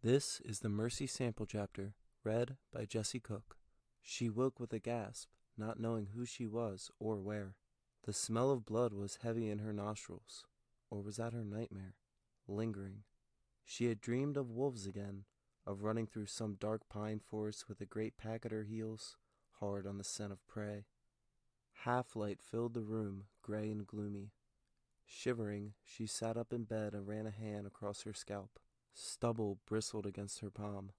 This is the Mercy Sample Chapter, read by Jesse Cook. She woke with a gasp, not knowing who she was or where. The smell of blood was heavy in her nostrils, or was that her nightmare, lingering? She had dreamed of wolves again, of running through some dark pine forest with a great pack at her heels, hard on the scent of prey. Half-light filled the room, gray and gloomy. Shivering, she sat up in bed and ran a hand across her scalp. Stubble bristled against her palm.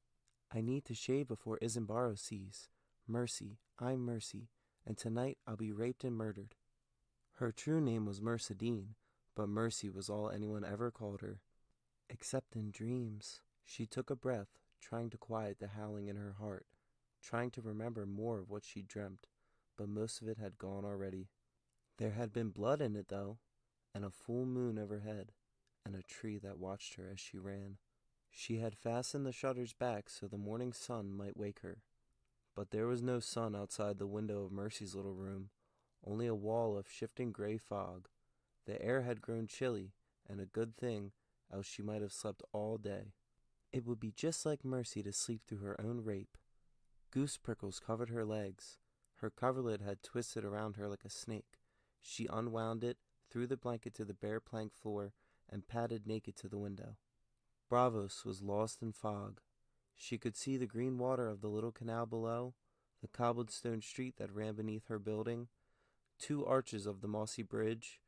I need to shave before Isambaro sees. Mercy, I'm Mercy, and tonight I'll be raped and murdered. Her true name was Mercedine, but Mercy was all anyone ever called her. Except in dreams. She took a breath, trying to quiet the howling in her heart, trying to remember more of what she dreamt, but most of it had gone already. There had been blood in it, though, and a full moon overhead, and a tree that watched her as she ran. She had fastened the shutters back so the morning sun might wake her. But there was no sun outside the window of Mercy's little room, only a wall of shifting gray fog. The air had grown chilly, and a good thing, else she might have slept all day. It would be just like Mercy to sleep through her own rape. Goose prickles covered her legs. Her coverlid had twisted around her like a snake. She unwound it, threw the blanket to the bare plank floor, and padded naked to the window. Bravos was lost in fog. She could see the green water of the little canal below, the cobbled stone street that ran beneath her building, 2 arches of the mossy bridge,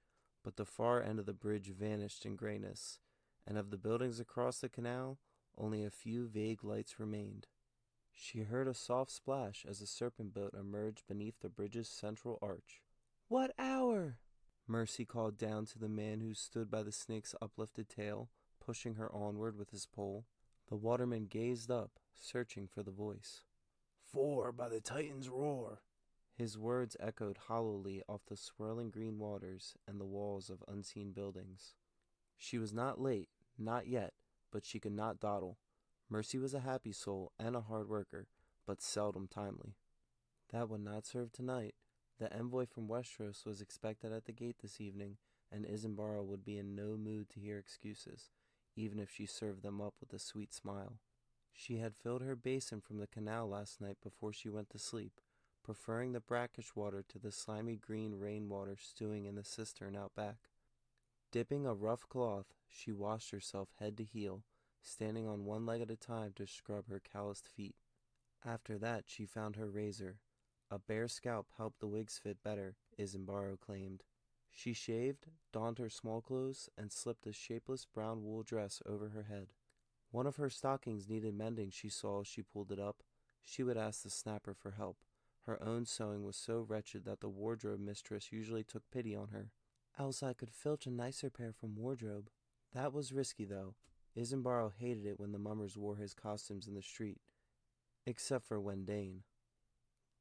but the far end of the bridge vanished in grayness, and of the buildings across the canal, only a few vague lights remained. She heard a soft splash as a serpent boat emerged beneath the bridge's central arch. What hour? Mercy called down to the man who stood by the snake's uplifted tail, pushing her onward with his pole. The waterman gazed up, searching for the voice. 4 by the Titan's roar. His words echoed hollowly off the swirling green waters and the walls of unseen buildings. She was not late, not yet, but she could not dawdle. Mercy was a happy soul and a hard worker, but seldom timely. That would not serve tonight. The envoy from Westeros was expected at the gate this evening, and Isambaro would be in no mood to hear excuses, even if she served them up with a sweet smile. She had filled her basin from the canal last night before she went to sleep, preferring the brackish water to the slimy green rainwater stewing in the cistern out back. Dipping a rough cloth, she washed herself head to heel, standing on one leg at a time to scrub her calloused feet. After that she found her razor. A bare scalp helped the wigs fit better, Isambaro claimed. She shaved, donned her small clothes, and slipped a shapeless brown wool dress over her head. One of her stockings needed mending, she saw as she pulled it up. She would ask the snapper for help. Her own sewing was so wretched that the wardrobe mistress usually took pity on her. Else I could filch a nicer pair from wardrobe. That was risky, though. Isambaro hated it when the mummers wore his costumes in the street, except for Wendane.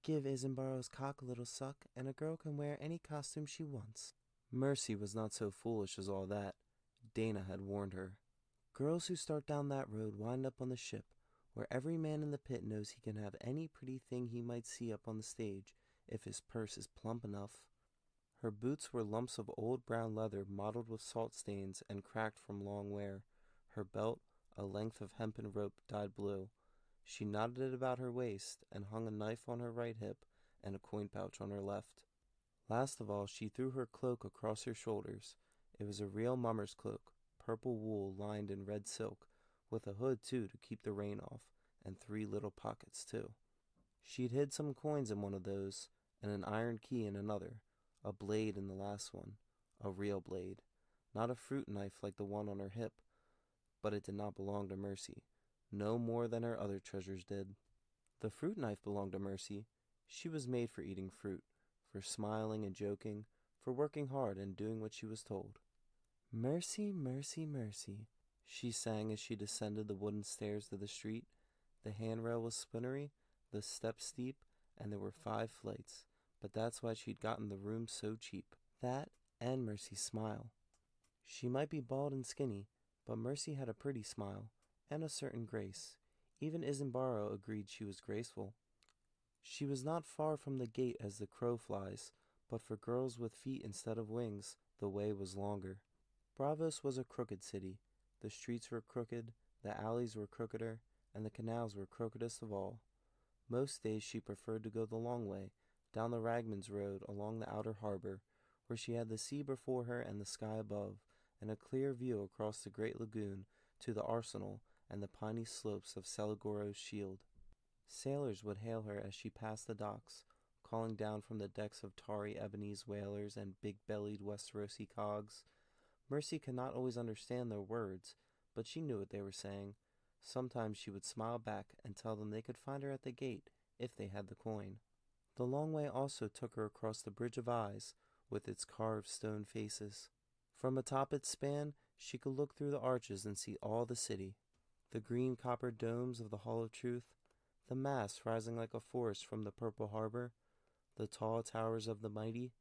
Give Isambaro's cock a little suck, and a girl can wear any costume she wants. Mercy was not so foolish as all that. Dana had warned her. Girls who start down that road wind up on the ship, where every man in the pit knows he can have any pretty thing he might see up on the stage, if his purse is plump enough. Her boots were lumps of old brown leather mottled with salt stains and cracked from long wear. Her belt, a length of hempen rope dyed blue. She knotted it about her waist and hung a knife on her right hip and a coin pouch on her left. Last of all, she threw her cloak across her shoulders. It was a real mummer's cloak, purple wool lined in red silk, with a hood, too, to keep the rain off, and 3 little pockets, too. She'd hid some coins in one of those, and an iron key in another, a blade in the last one, a real blade, not a fruit knife like the one on her hip, but it did not belong to Mercy, no more than her other treasures did. The fruit knife belonged to Mercy. She was made for eating fruit, for smiling and joking, for working hard and doing what she was told. Mercy, mercy, mercy, she sang as she descended the wooden stairs to the street. The handrail was splintery, the steps steep, and there were 5 flights, but that's why she'd gotten the room so cheap. That and Mercy's smile. She might be bald and skinny, but Mercy had a pretty smile, and a certain grace. Even Isambaro agreed she was graceful. She was not far from the gate as the crow flies, but for girls with feet instead of wings, the way was longer. Bravos was a crooked city. The streets were crooked, The alleys were crookeder, and the canals were crookedest of all. Most days she preferred to go the long way, down the Ragman's Road along the outer harbor, where she had the sea before her and the sky above, and a clear view across the great lagoon to the arsenal and the piney slopes of Selagoro's shield. Sailors would hail her as she passed the docks, calling down from the decks of tarry Ebony's whalers and big-bellied Westerosi cogs. Mercy could not always understand their words, but she knew what they were saying. Sometimes she would smile back and tell them they could find her at the gate if they had the coin. The long way also took her across the Bridge of Eyes, with its carved stone faces. From atop its span she could look through the arches and see all the city. The green copper domes of the Hall of Truth, the masts rising like a forest from the purple harbor, the tall towers of the mighty,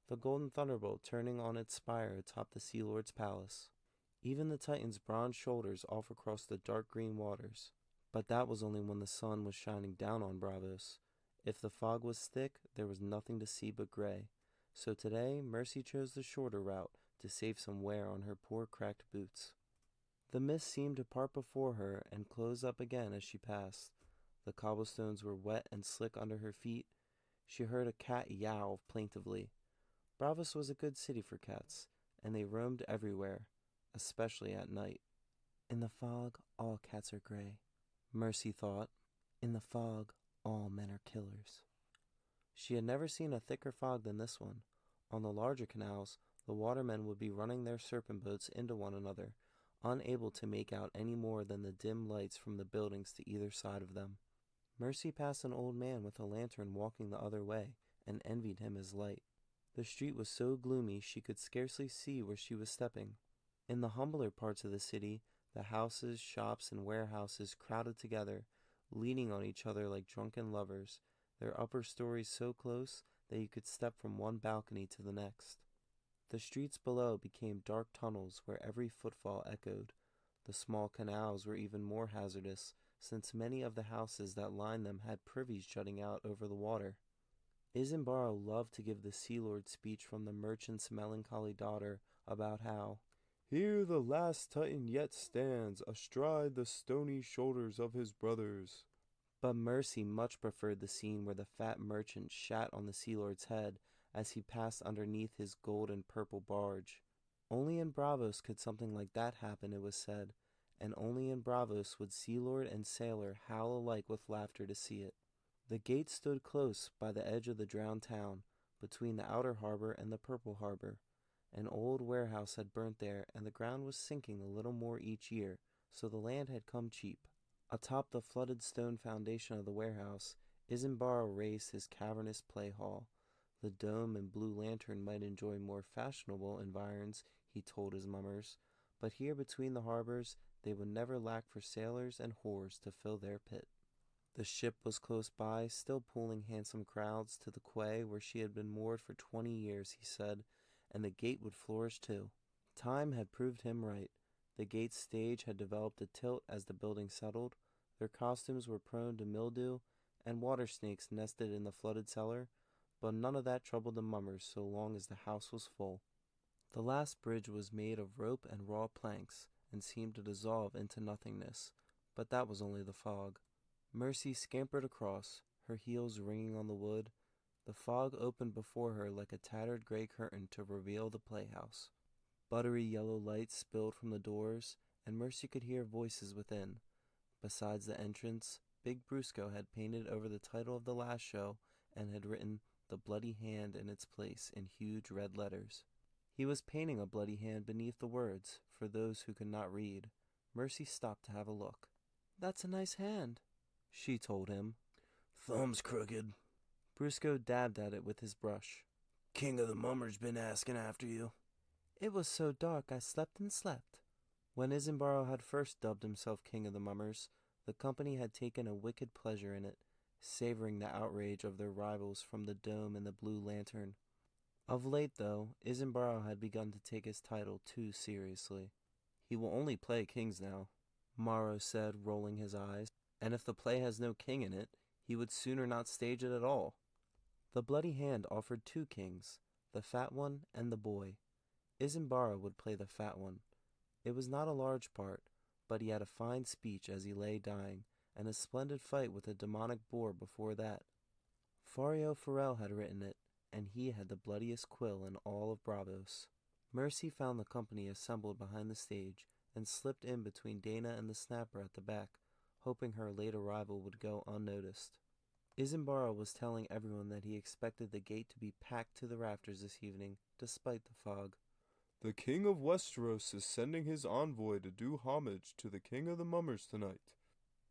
the golden thunderbolt turning on its spire atop the Sea Lord's palace. Even the Titan's bronze shoulders off across the dark green waters. But that was only when the sun was shining down on Braavos. If the fog was thick, there was nothing to see but gray. So today, Mercy chose the shorter route to save some wear on her poor cracked boots. The mist seemed to part before her and close up again as she passed. The cobblestones were wet and slick under her feet. She heard a cat yowl plaintively. Braavos was a good city for cats, and they roamed everywhere, especially at night. In the fog, all cats are gray, Mercy thought. In the fog, all men are killers. She had never seen a thicker fog than this one. On the larger canals, the watermen would be running their serpent boats into one another, unable to make out any more than the dim lights from the buildings to either side of them. Mercy passed an old man with a lantern walking the other way, and envied him his light. The street was so gloomy she could scarcely see where she was stepping. In the humbler parts of the city, the houses, shops, and warehouses crowded together, leaning on each other like drunken lovers, their upper stories so close that you could step from one balcony to the next. The streets below became dark tunnels where every footfall echoed. The small canals were even more hazardous, since many of the houses that lined them had privies jutting out over the water. Isambard loved to give the Sea Lord speech from the merchant's melancholy daughter about how, "Here the last Titan yet stands, astride the stony shoulders of his brothers." But Mercy much preferred the scene where the fat merchant shat on the Sea Lord's head as he passed underneath his gold and purple barge. Only in Braavos could something like that happen, it was said, and only in Braavos would Sea Lord and sailor howl alike with laughter to see it. The gate stood close by the edge of the drowned town, between the outer harbor and the purple harbor. An old warehouse had burnt there, and the ground was sinking a little more each year, so the land had come cheap. Atop the flooded stone foundation of the warehouse, Isambard raised his cavernous play hall. The dome and blue lantern might enjoy more fashionable environs, he told his mummers, but here between the harbors they would never lack for sailors and whores to fill their pit. The ship was close by, still pulling handsome crowds to the quay where she had been moored for 20 years, he said, and the gate would flourish too. Time had proved him right. The gate's stage had developed a tilt as the building settled. Their costumes were prone to mildew, and water snakes nested in the flooded cellar, but none of that troubled the mummers so long as the house was full. The last bridge was made of rope and raw planks, and seemed to dissolve into nothingness, but that was only the fog. Mercy scampered across, her heels ringing on the wood. The fog opened before her like a tattered gray curtain to reveal the playhouse. Buttery yellow light spilled from the doors, and Mercy could hear voices within. Besides the entrance, Big Brusco had painted over the title of the last show and had written "The Bloody Hand" in its place in huge red letters. He was painting a bloody hand beneath the words, for those who could not read. Mercy stopped to have a look. "That's a nice hand," she told him. "Thumb's crooked." Brusco dabbed at it with his brush. "King of the Mummers been asking after you." "It was so dark I slept and slept." When Isambard had first dubbed himself King of the Mummers, the company had taken a wicked pleasure in it, savoring the outrage of their rivals from the Dome and the Blue Lantern. Of late, though, Isambard had begun to take his title too seriously. "He will only play kings now," Morrow said, rolling his eyes, "and if the play has no king in it, he would sooner not stage it at all." The Bloody Hand offered 2 kings, the fat one and the boy. Isambard would play the fat one. It was not a large part, but he had a fine speech as he lay dying, and a splendid fight with a demonic boar before that. Fario Farrell had written it, and he had the bloodiest quill in all of Bravos. Mercy found the company assembled behind the stage, and slipped in between Dana and the Snapper at the back, hoping her late arrival would go unnoticed. Isambara was telling everyone that he expected the gate to be packed to the rafters this evening, despite the fog. "The King of Westeros is sending his envoy to do homage to the King of the Mummers tonight,"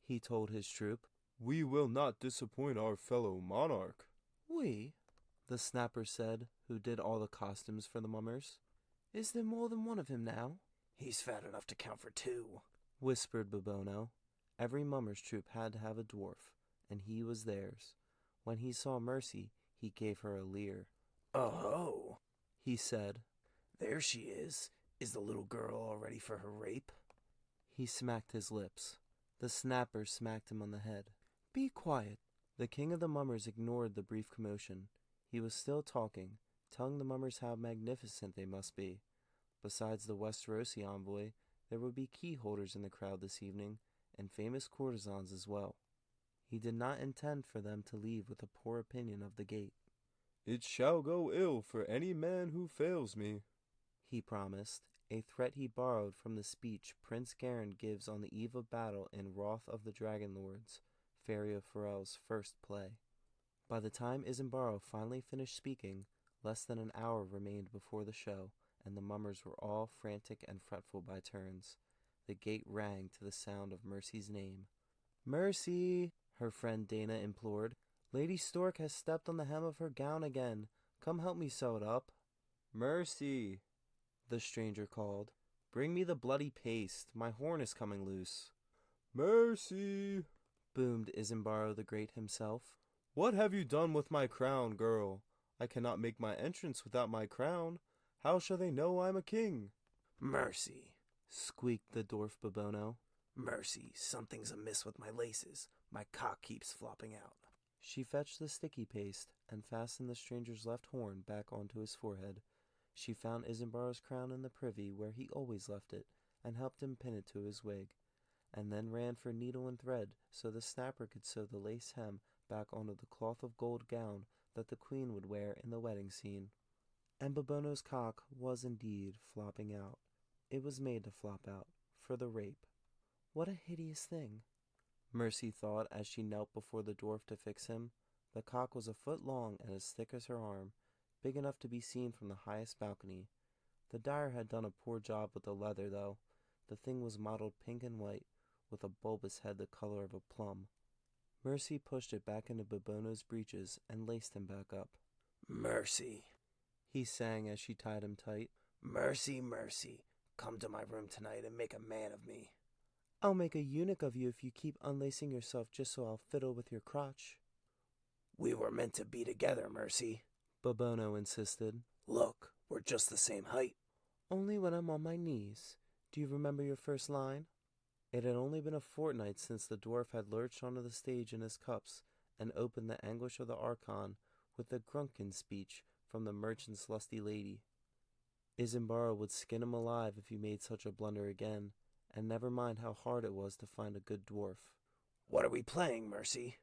he told his troop. "We will not disappoint our fellow monarch." "We?" the Snapper said, who did all the costumes for the mummers. "Is there more than one of him now?" "He's fat enough to count for 2, whispered Bobono. Every mummer's troop had to have a dwarf, and he was theirs. When he saw Mercy, he gave her a leer. "Oh," he said. "There she is. Is the little girl all ready for her rape?" He smacked his lips. The Snapper smacked him on the head. "Be quiet." The King of the Mummers ignored the brief commotion. He was still talking, telling the mummers how magnificent they must be. Besides the Westerosi envoy, there would be key holders in the crowd this evening, and famous courtesans as well. He did not intend for them to leave with a poor opinion of the gate. "It shall go ill for any man who fails me," he promised, a threat he borrowed from the speech Prince Garin gives on the eve of battle in Wrath of the Dragon Lords, Fario Farrell's first play. By the time Isambaro finally finished speaking, less than an hour remained before the show, and the mummers were all frantic and fretful by turns. The gate rang to the sound of Mercy's name. "Mercy!" her friend Dana implored. "Lady Stork has stepped on the hem of her gown again. Come help me sew it up." "Mercy!" the stranger called. "Bring me the bloody paste. My horn is coming loose." "Mercy!" boomed Isambaro the Great himself. "What have you done with my crown, girl? I cannot make my entrance without my crown. How shall they know I'm a king?" "Mercy!" squeaked the dwarf Bobono. "Mercy, something's amiss with my laces. My cock keeps flopping out." She fetched the sticky paste and fastened the stranger's left horn back onto his forehead. She found Isambaro's crown in the privy where he always left it, and helped him pin it to his wig, and then ran for needle and thread so the Snapper could sew the lace hem back onto the cloth of gold gown that the queen would wear in the wedding scene. And Bobono's cock was indeed flopping out. It was made to flop out, for the rape. What a hideous thing, Mercy thought as she knelt before the dwarf to fix him. The cock was a foot long and as thick as her arm, big enough to be seen from the highest balcony. The dyer had done a poor job with the leather, though. The thing was mottled pink and white, with a bulbous head the color of a plum. Mercy pushed it back into Bobono's breeches and laced him back up. "Mercy," he sang as she tied him tight. "Mercy, Mercy, come to my room tonight and make a man of me." "I'll make a eunuch of you if you keep unlacing yourself just so I'll fiddle with your crotch." "We were meant to be together, Mercy," Bobono insisted. "Look, we're just the same height." "Only when I'm on my knees. Do you remember your first line?" It had only been a fortnight since the dwarf had lurched onto the stage in his cups and opened the Anguish of the Archon with the Grunkin speech from the merchant's lusty lady. Isambara would skin him alive if he made such a blunder again, and never mind how hard it was to find a good dwarf. "What are we playing, Mercy?"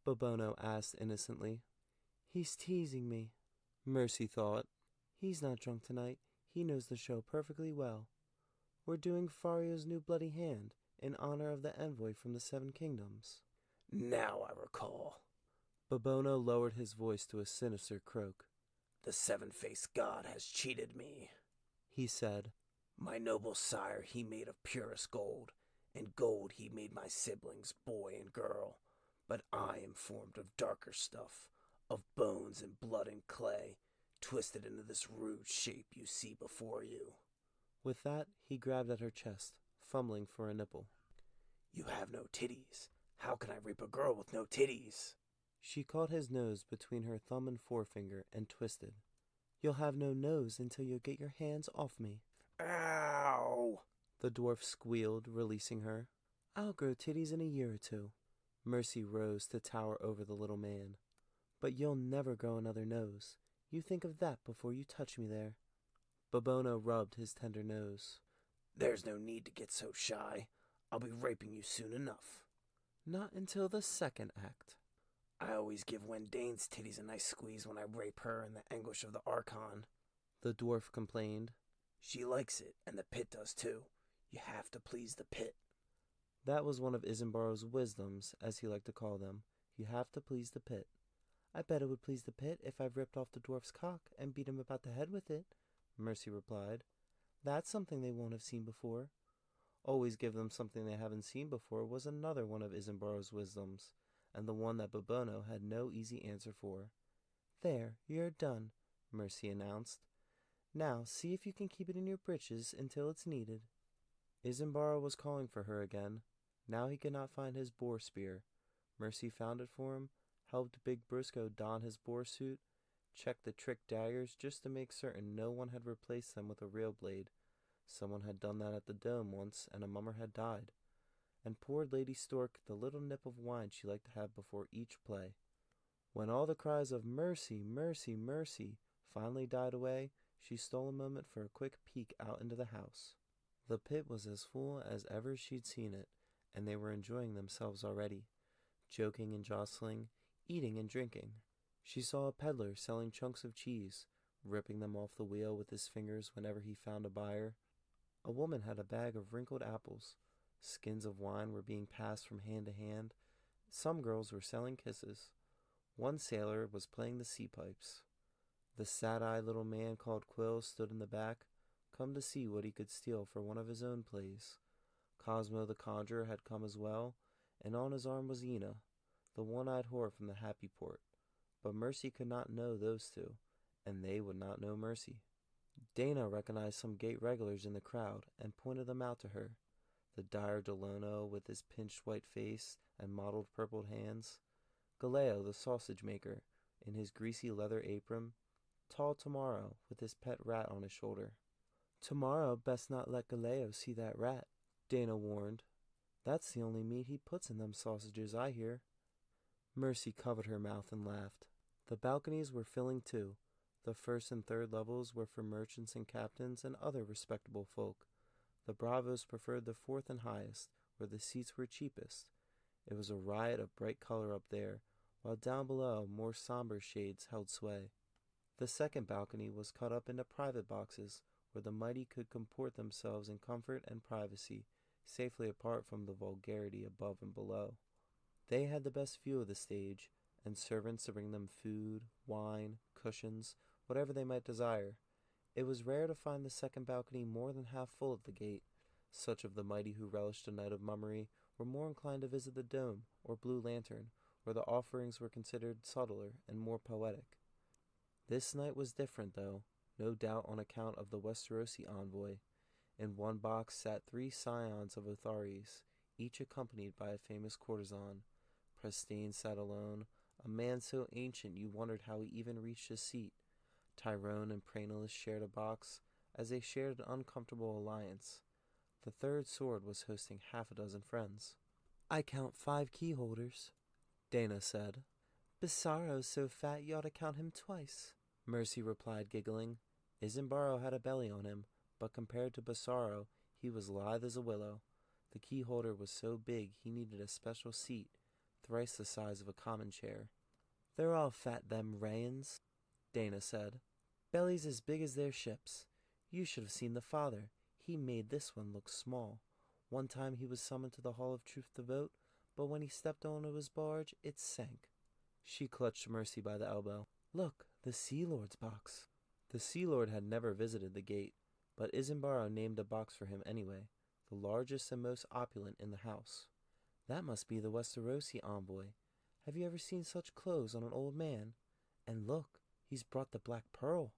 Bobono asked innocently. "He's teasing me," Mercy thought. "He's not drunk tonight. He knows the show perfectly well. We're doing Fario's new bloody hand in honor of the envoy from the Seven Kingdoms." "Now I recall." Bobono lowered his voice to a sinister croak. "The seven-faced god has cheated me," he said. "My noble sire he made of purest gold, and gold he made my siblings, boy and girl. But I am formed of darker stuff, of bones and blood and clay, twisted into this rude shape you see before you." With that, he grabbed at her chest, fumbling for a nipple. "You have no titties. How can I rape a girl with no titties?" She caught his nose between her thumb and forefinger and twisted. "You'll have no nose until you get your hands off me." "Ow!" the dwarf squealed, releasing her. "I'll grow titties in a year or two." Mercy rose to tower over the little man. "But you'll never grow another nose. You think of that before you touch me there." Bobono rubbed his tender nose. "There's no need to get so shy. I'll be raping you soon enough. Not until the second act. I always give Wendane's titties a nice squeeze when I rape her in the anguish of the Archon. The dwarf complained. She likes it, and the pit does too. You have to please the pit. That was one of Isambard's wisdoms, as he liked to call them. You have to please the pit. I bet it would please the pit if I ripped off the dwarf's cock and beat him about the head with it, Mercy replied. That's something they won't have seen before. Always give them something they haven't seen before was another one of Isambard's wisdoms, and the one that Bobono had no easy answer for. There, you're done, Mercy announced. Now see if you can keep it in your breeches until it's needed. Isambard was calling for her again. Now he could not find his boar spear. Mercy found it for him, helped Big Briscoe don his boar suit, checked the trick daggers just to make certain no one had replaced them with a real blade. Someone had done that at the Dome once, and a mummer had died. And poured Lady Stork the little nip of wine she liked to have before each play. When all the cries of "Mercy, mercy, mercy" finally died away, she stole a moment for a quick peek out into the house. The pit was as full as ever she'd seen it, and they were enjoying themselves already, joking and jostling, eating and drinking. She saw a peddler selling chunks of cheese, ripping them off the wheel with his fingers whenever he found a buyer. A woman had a bag of wrinkled apples. Skins of wine were being passed from hand to hand. Some girls were selling kisses. One sailor was playing the sea pipes. The sad-eyed little man called Quill stood in the back, come to see what he could steal for one of his own plays. Cosmo the Conjurer had come as well, and on his arm was Ina, the one-eyed whore from the Happy Port. But Mercy could not know those two, and they would not know Mercy. Dana recognized some gate regulars in the crowd and pointed them out to her. The dire Delono with his pinched white face and mottled purpled hands, Galeo the sausage maker in his greasy leather apron, tall Tomorrow with his pet rat on his shoulder. Tomorrow best not let Galeo see that rat, Dana warned. That's the only meat he puts in them sausages, I hear. Mercy covered her mouth and laughed. The balconies were filling too. The first and third levels were for merchants and captains and other respectable folk. The bravos preferred the fourth and highest, where the seats were cheapest. It was a riot of bright color up there, while down below more somber shades held sway. The second balcony was cut up into private boxes, where the mighty could comport themselves in comfort and privacy, safely apart from the vulgarity above and below. They had the best view of the stage, and servants to bring them food, wine, cushions, whatever they might desire. It was rare to find the second balcony more than half full at the gate. Such of the mighty who relished a night of mummery were more inclined to visit the Dome or Blue Lantern, where the offerings were considered subtler and more poetic. This night was different, though, no doubt on account of the Westerosi envoy. In one box sat 3 scions of Othares, each accompanied by a famous courtesan. Prestane sat alone, a man so ancient you wondered how he even reached his seat. Tyrone and Praenolus shared a box, as they shared an uncomfortable alliance. The third sword was hosting half a dozen friends. I count 5 key holders, Dana said. Bassaro's so fat you ought to count him twice, Mercy replied, giggling. Isambard had a belly on him, but compared to Bassaro, he was lithe as a willow. The key holder was so big he needed a special seat, thrice the size of a common chair. They're all fat, them Rayans, Dana said. Bellies as big as their ships. You should have seen the father. He made this one look small. One time he was summoned to the Hall of Truth to vote, but when he stepped onto his barge, it sank. She clutched Mercy by the elbow. Look, the Sea Lord's box. The Sea Lord had never visited the gate, but Isambard named a box for him anyway, the largest and most opulent in the house. That must be the Westerosi envoy. Have you ever seen such clothes on an old man? And look, he's brought the Black Pearl.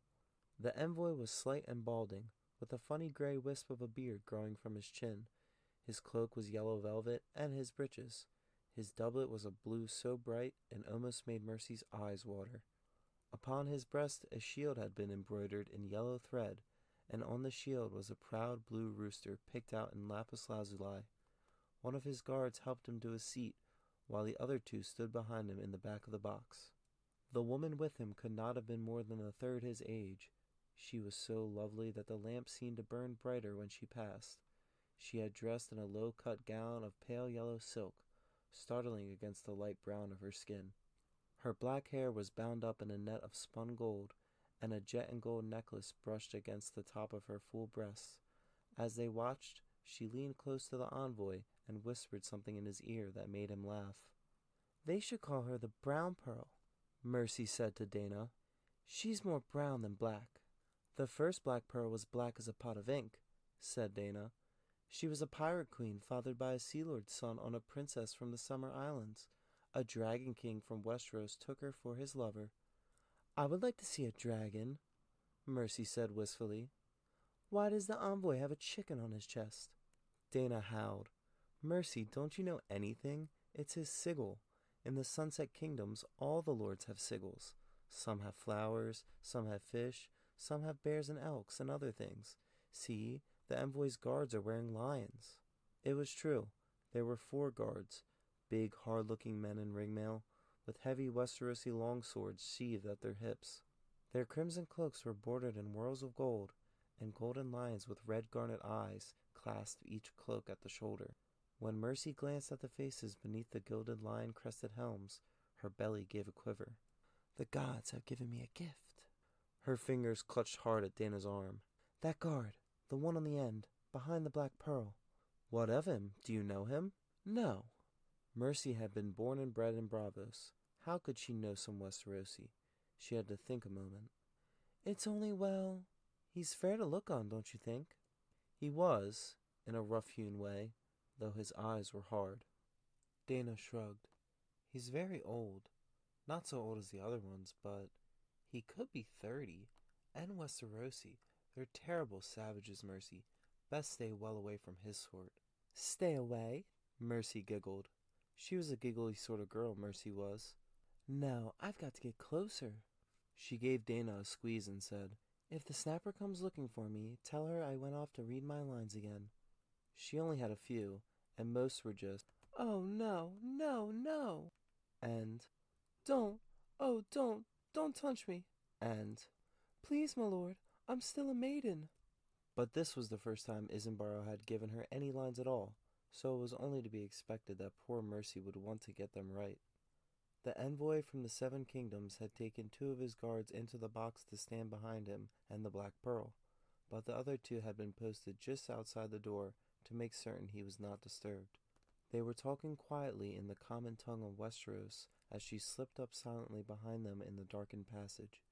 The envoy was slight and balding, with a funny gray wisp of a beard growing from his chin. His cloak was yellow velvet, and his breeches. His doublet was a blue so bright it almost made Mercy's eyes water. Upon his breast a shield had been embroidered in yellow thread, and on the shield was a proud blue rooster picked out in lapis lazuli. One of his guards helped him to a seat, while the other 2 stood behind him in the back of the box. The woman with him could not have been more than a third his age. She was so lovely that the lamp seemed to burn brighter when she passed. She had dressed in a low-cut gown of pale yellow silk, startling against the light brown of her skin. Her black hair was bound up in a net of spun gold, and a jet and gold necklace brushed against the top of her full breasts. As they watched, she leaned close to the envoy and whispered something in his ear that made him laugh. "They should call her the Brown Pearl," Mercy said to Dana. "She's more brown than black." "The first Black Pearl was black as a pot of ink," said Dana. "She was a pirate queen fathered by a sea lord's son on a princess from the Summer Islands. A dragon king from Westeros took her for his lover." "I would like to see a dragon," Mercy said wistfully. "Why does the envoy have a chicken on his chest?" Dana howled. "Mercy, don't you know anything? It's his sigil. In the Sunset Kingdoms, all the lords have sigils. Some have flowers, some have fish, some have bears and elks and other things. See, the envoy's guards are wearing lions." It was true. There were 4 guards, big, hard-looking men in ringmail, with heavy Westerosi longswords sheathed at their hips. Their crimson cloaks were bordered in whorls of gold, and golden lions with red garnet eyes clasped each cloak at the shoulder. When Mercy glanced at the faces beneath the gilded lion-crested helms, her belly gave a quiver. "The gods have given me a gift." Her fingers clutched hard at Dana's arm. "That guard, the one on the end, behind the Black Pearl." "What of him? Do you know him?" "No." Mercy had been born and bred in Braavos. How could she know some Westerosi? She had to think a moment. "It's only, well, he's fair to look on, don't you think?" He was, in a rough-hewn way, though his eyes were hard. Dana shrugged. "He's very old. Not so old as the other ones, but he could be 30. And Westerosi, they're terrible savages, Mercy. Best stay well away from his sort." "Stay away?" Mercy giggled. She was a giggly sort of girl, Mercy was. "No, I've got to get closer." She gave Dana a squeeze and said, "If the snapper comes looking for me, tell her I went off to read my lines again." She only had a few, and most were just, "Oh, no, no, no," and "Don't, oh, don't touch me," and "Please, my lord, I'm still a maiden." But this was the first time Isambard had given her any lines at all, so it was only to be expected that poor Mercy would want to get them right. The envoy from the 7 Kingdoms had taken 2 of his guards into the box to stand behind him and the Black Pearl, but the other 2 had been posted just outside the door to make certain he was not disturbed. They were talking quietly in the common tongue of Westeros as she slipped up silently behind them in the darkened passage.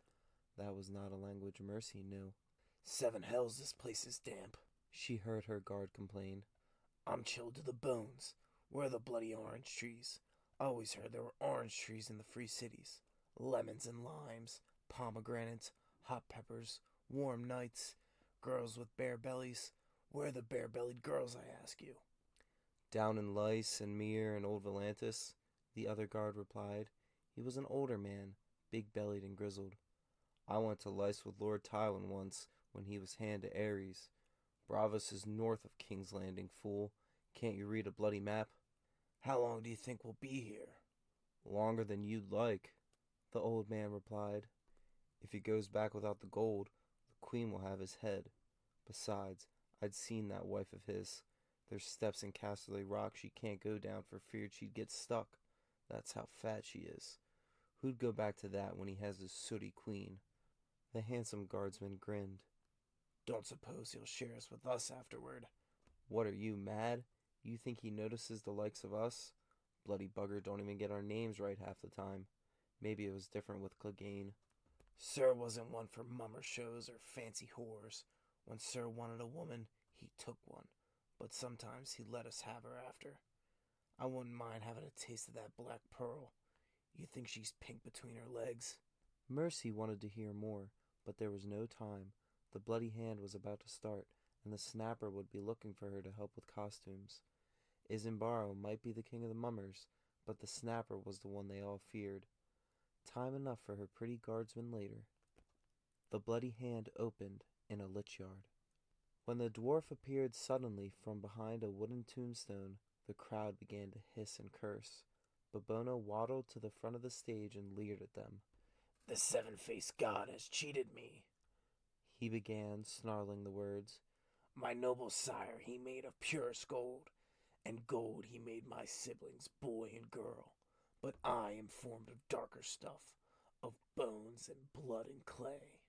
That was not a language Mercy knew. "7 hells, this place is damp," she heard her guard complain. "I'm chilled to the bones. Where are the bloody orange trees? I always heard there were orange trees in the free cities. Lemons and limes, pomegranates, hot peppers, warm nights, girls with bare bellies. Where are the bare-bellied girls, I ask you?" "Down in Lys and Mere and Old Volantis," the other guard replied. He was an older man, big-bellied and grizzled. "I went to Lys with Lord Tywin once when he was hand to Aerys. Braavos is north of King's Landing, fool. Can't you read a bloody map?" "How long do you think we'll be here?" "Longer than you'd like," the old man replied. "If he goes back without the gold, the queen will have his head. Besides, I'd seen that wife of his. There's steps in Casterly Rock she can't go down for fear she'd get stuck. That's how fat she is. Who'd go back to that when he has his sooty queen?" The handsome guardsman grinned. "Don't suppose he'll share us with us afterward." "What are you, mad? You think he notices the likes of us? Bloody bugger don't even get our names right half the time. Maybe it was different with Clegane." "Sir wasn't one for mummer shows or fancy whores. When Sir wanted a woman, he took one, but sometimes he let us have her after. I wouldn't mind having a taste of that Black Pearl. You think she's pink between her legs?" Mercy wanted to hear more, but there was no time. The bloody hand was about to start, and the snapper would be looking for her to help with costumes. Isambard might be the king of the mummers, but the snapper was the one they all feared. Time enough for her pretty guardsman later. The bloody hand opened in a lich yard. When the dwarf appeared suddenly from behind a wooden tombstone, the crowd began to hiss and curse. Bobona waddled to the front of the stage and leered at them. "The 7-faced god has cheated me," he began, snarling the words. My noble sire he made of purest gold, and gold he made my siblings, boy and girl. But I am formed of darker stuff, of bones and blood and clay.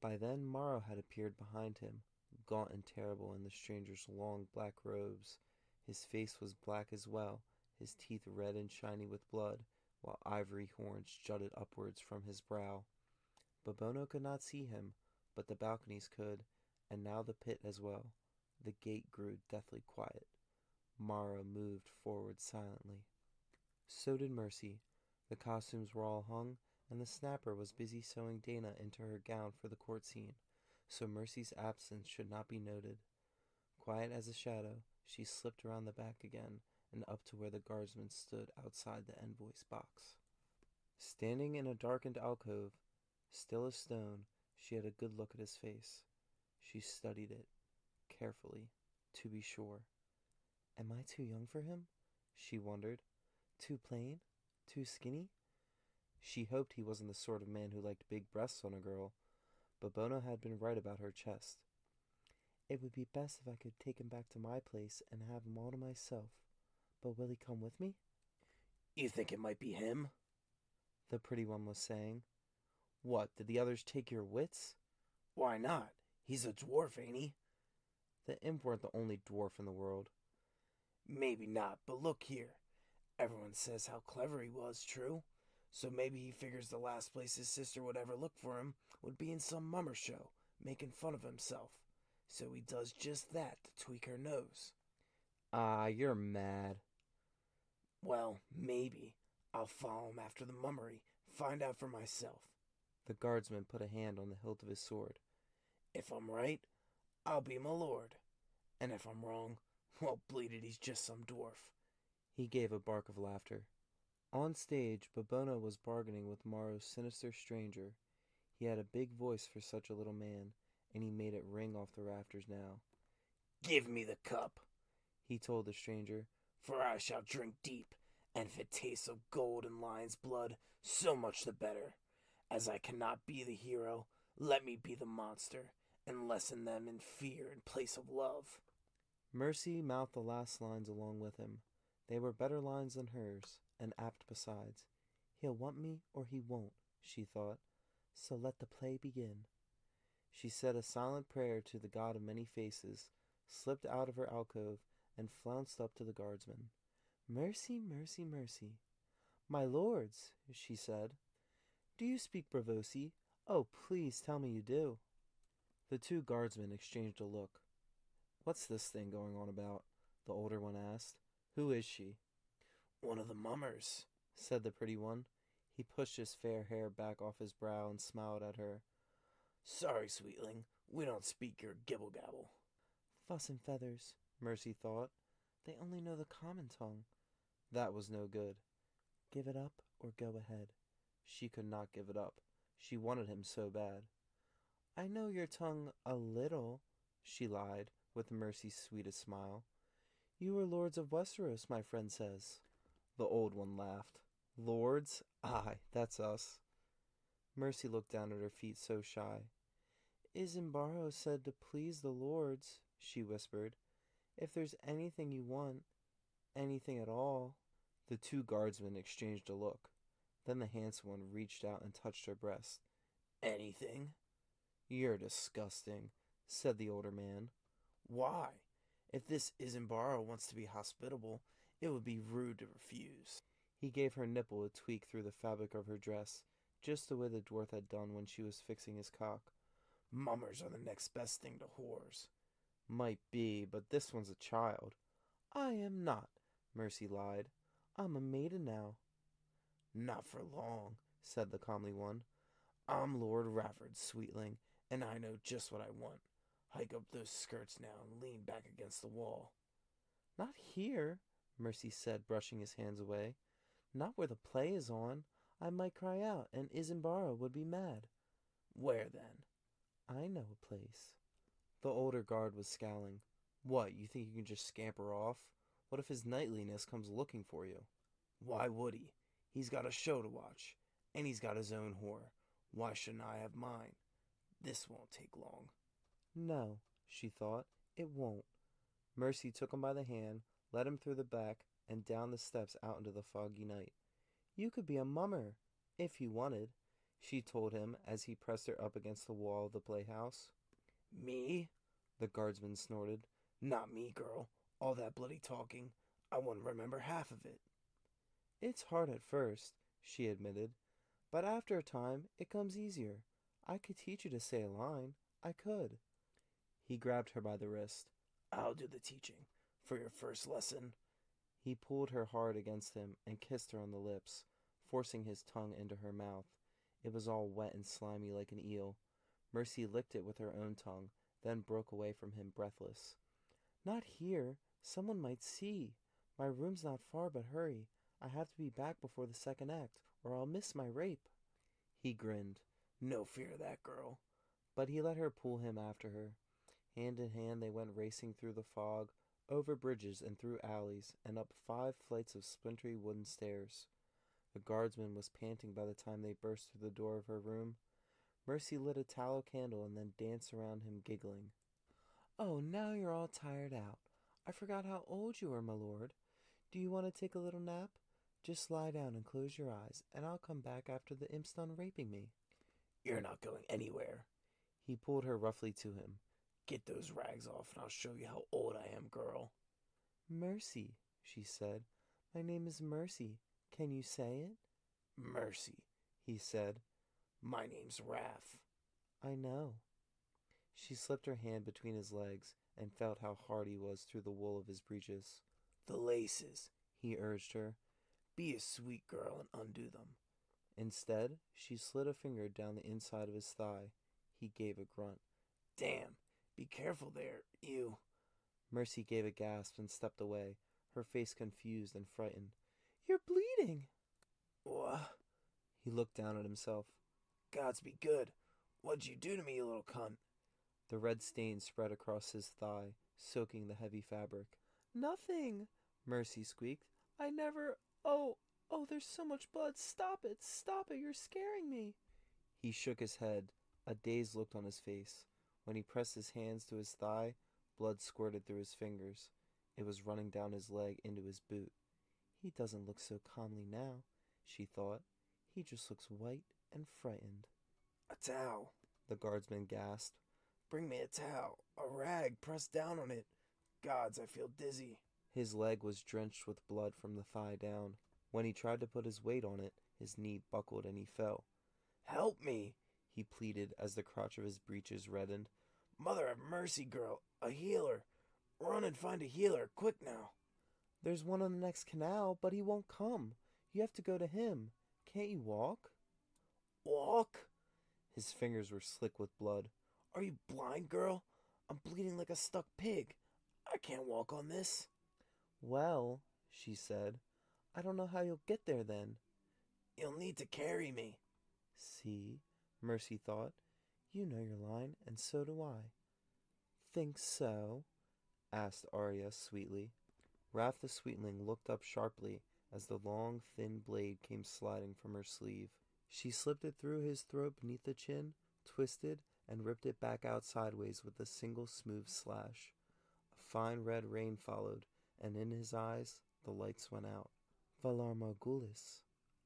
By then Morrow had appeared behind him, gaunt and terrible in the stranger's long black robes. His face was black as well, his teeth red and shiny with blood, while ivory horns jutted upwards from his brow. Bobono could not see him, but the balconies could, and now the pit as well. The gate grew deathly quiet. Morrow moved forward silently. So did Mercy. The costumes were all hung, and the snapper was busy sewing Dana into her gown for the court scene, so Mercy's absence should not be noted. Quiet as a shadow, she slipped around the back again and up to where the guardsman stood outside the envoy's box. Standing in a darkened alcove, still as stone, she had a good look at his face. She studied it, carefully, to be sure. Am I too young for him? She wondered. Too plain? Too skinny? She hoped he wasn't the sort of man who liked big breasts on a girl, but Bono had been right about her chest. It would be best if I could take him back to my place and have him all to myself. But will he come with me? You think it might be him? The pretty one was saying. What, did the others take your wits? Why not? He's a dwarf, ain't he? The imp weren't the only dwarf in the world. Maybe not, but look here. Everyone says how clever he was, true? So maybe he figures the last place his sister would ever look for him would be in some mummer show, making fun of himself. So he does just that to tweak her nose. Ah, you're mad. Well, maybe. I'll follow him after the mummery, find out for myself. The guardsman put a hand on the hilt of his sword. If I'm right, I'll be my lord. And if I'm wrong, well, bleed it, he's just some dwarf. He gave a bark of laughter. On stage, Bobono was bargaining with Morrow's sinister stranger. He had a big voice for such a little man, and he made it ring off the rafters now. Give me the cup, he told the stranger, for I shall drink deep, and if it tastes of gold and lion's blood, so much the better. As I cannot be the hero, let me be the monster, and lessen them in fear in place of love. Mercy mouthed the last lines along with him. They were better lines than hers, and apt besides. He'll want me or he won't, she thought, so let the play begin. She said a silent prayer to the god of many faces, slipped out of her alcove, and flounced up to the guardsman. Mercy, mercy, mercy. My lords, she said. Do you speak Braavosi? Oh, please tell me you do. The two guardsmen exchanged a look. What's this thing going on about? The older one asked. Who is she? One of the mummers, said the pretty one. He pushed his fair hair back off his brow and smiled at her. Sorry, sweetling, we don't speak your gibble-gabble. Fuss and feathers, Mercy thought. They only know the common tongue. That was no good. Give it up or go ahead. She could not give it up. She wanted him so bad. I know your tongue a little, she lied, with Mercy's sweetest smile. You are lords of Westeros, my friend says. The old one laughed. Lords? Aye, that's us. Mercy looked down at her feet so shy. Isambaro said to please the lords, she whispered. If there's anything you want, anything at all. The two guardsmen exchanged a look. Then the handsome one reached out and touched her breast. Anything? You're disgusting, said the older man. Why? If this Isambaro wants to be hospitable, it would be rude to refuse. He gave her nipple a tweak through the fabric of her dress, just the way the dwarf had done when she was fixing his cock. Mummers are the next best thing to whores. Might be, but this one's a child. I am not, Mercy lied. I'm a maiden now. Not for long, said the comely one. I'm Lord Rafford, sweetling, and I know just what I want. Hike up those skirts now and lean back against the wall. Not here, Mercy said, brushing his hands away. Not where the play is on. I might cry out, and Isambaro would be mad. Where then? I know a place. The older guard was scowling. What, you think you can just scamper off? What if his knightliness comes looking for you? Why would he? He's got a show to watch, and he's got his own whore. Why shouldn't I have mine? This won't take long. No, she thought. It won't. Mercy took him by the hand, led him through the back, and down the steps out into the foggy night. You could be a mummer, if you wanted, she told him as he pressed her up against the wall of the playhouse. Me? The guardsman snorted. Not me, girl. All that bloody talking. I wouldn't remember half of it. It's hard at first, she admitted, but after a time it comes easier. I could teach you to say a line. I could. He grabbed her by the wrist. I'll do the teaching. For your first lesson. He pulled her hard against him and kissed her on the lips, forcing his tongue into her mouth. It was all wet and slimy like an eel. Mercy licked it with her own tongue, then broke away from him breathless. Not here. Someone might see. My room's not far, but hurry. I have to be back before the second act, or I'll miss my rape. He grinned. No fear of that, girl. But he let her pull him after her. Hand in hand they went racing through the fog, over bridges and through alleys, and up 5 flights of splintery wooden stairs. The guardsman was panting by the time they burst through the door of her room. Mercy lit a tallow candle and then danced around him, giggling. Oh, now you're all tired out. I forgot how old you were, my lord. Do you want to take a little nap? Just lie down and close your eyes, and I'll come back after the imp's done raping me. You're not going anywhere. He pulled her roughly to him. Get those rags off, and I'll show you how old I am, girl. Mercy, she said. My name is Mercy. Can you say it? Mercy, he said. My name's Raph. I know. She slipped her hand between his legs and felt how hard he was through the wool of his breeches. The laces, he urged her. Be a sweet girl and undo them. Instead, she slid a finger down the inside of his thigh. He gave a grunt. Damn, be careful there, you. Mercy gave a gasp and stepped away, her face confused and frightened. You're bleeding. What? He looked down at himself. Gods be good. What'd you do to me, you little cunt? The red stain spread across his thigh, soaking the heavy fabric. Nothing, Mercy squeaked. I never... Oh, there's so much blood. Stop it, you're scaring me. He shook his head, a dazed look on his face. When he pressed his hands to his thigh, blood squirted through his fingers. It was running down his leg into his boot. He doesn't look so calmly now, she thought. He just looks white and frightened. A towel, the guardsman gasped. Bring me a towel, a rag, press down on it. Gods, I feel dizzy. His leg was drenched with blood from the thigh down. When he tried to put his weight on it, his knee buckled and he fell. Help me, he pleaded as the crotch of his breeches reddened. Mother of mercy, girl, a healer. Run and find a healer, quick now. There's one on the next canal, but he won't come. You have to go to him. Can't you walk? Walk? His fingers were slick with blood. Are you blind, girl? I'm bleeding like a stuck pig. I can't walk on this. Well, she said, I don't know how you'll get there then. You'll need to carry me. See, Mercy thought, you know your line, and so do I. Think so? Asked Arya sweetly. Raph the Sweetling looked up sharply as the long, thin blade came sliding from her sleeve. She slipped it through his throat beneath the chin, twisted, and ripped it back out sideways with a single smooth slash. A fine red rain followed, and in his eyes the lights went out. Valar Morghulis,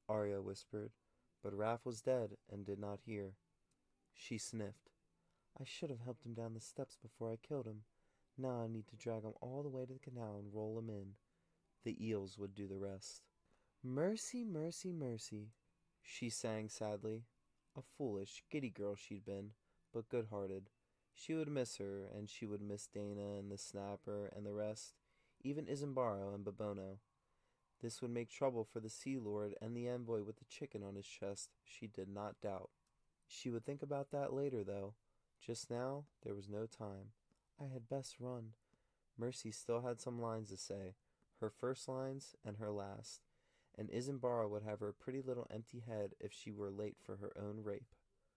Arya whispered, but Raph was dead and did not hear. She sniffed. I should have helped him down the steps before I killed him. Now I need to drag him all the way to the canal and roll him in. The eels would do the rest. Mercy, mercy, mercy, she sang sadly. A foolish, giddy girl she'd been, but good-hearted. She would miss her, and she would miss Dana and the Snapper and the rest, even Isambaro and Babono. This would make trouble for the Sea Lord and the envoy with the chicken on his chest, she did not doubt. She would think about that later, though. Just now, there was no time. I had best run. Mercy still had some lines to say, her first lines and her last, and Isambara would have her pretty little empty head if she were late for her own rape.